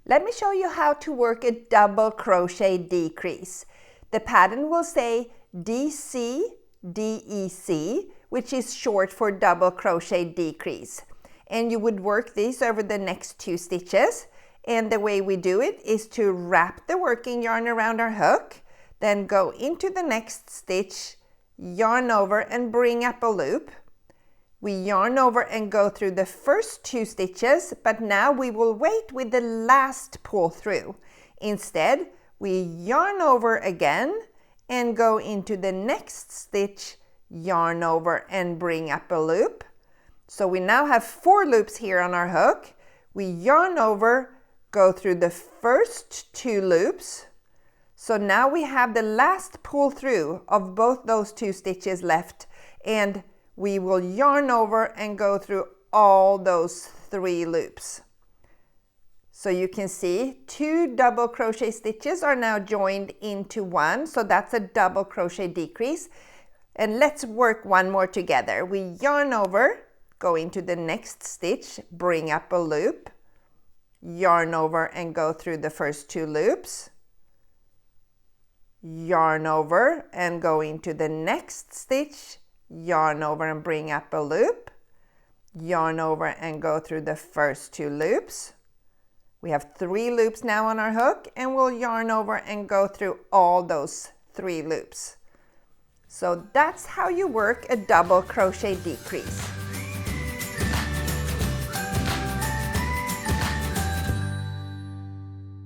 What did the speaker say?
Let me show you how to work a double crochet decrease. The pattern will say DC, DEC, which is short for double crochet decrease. And you would work these over the next 2 stitches. And the way we do it is to wrap the working yarn around our hook, then go into the next stitch, yarn over and bring up a loop. We yarn over and go through the first 2 stitches, but now we will wait with the last pull through. Instead, we yarn over again and go into the next stitch, yarn over and bring up a loop. So we now have 4 loops here on our hook. We yarn over, go through the first 2 loops. So now we have the last pull through of both those 2 stitches left, and we will yarn over and go through all those 3 loops. So you can see 2 double crochet stitches are now joined into 1, so that's a double crochet decrease. And let's work one more together. We yarn over, go into the next stitch, bring up a loop, yarn over and go through the first 2 loops, yarn over and go into the next stitch, yarn over and bring up a loop, yarn over and go through the first 2 loops. We have 3 loops now on our hook, and we'll yarn over and go through all those 3 loops. So that's how you work a double crochet decrease.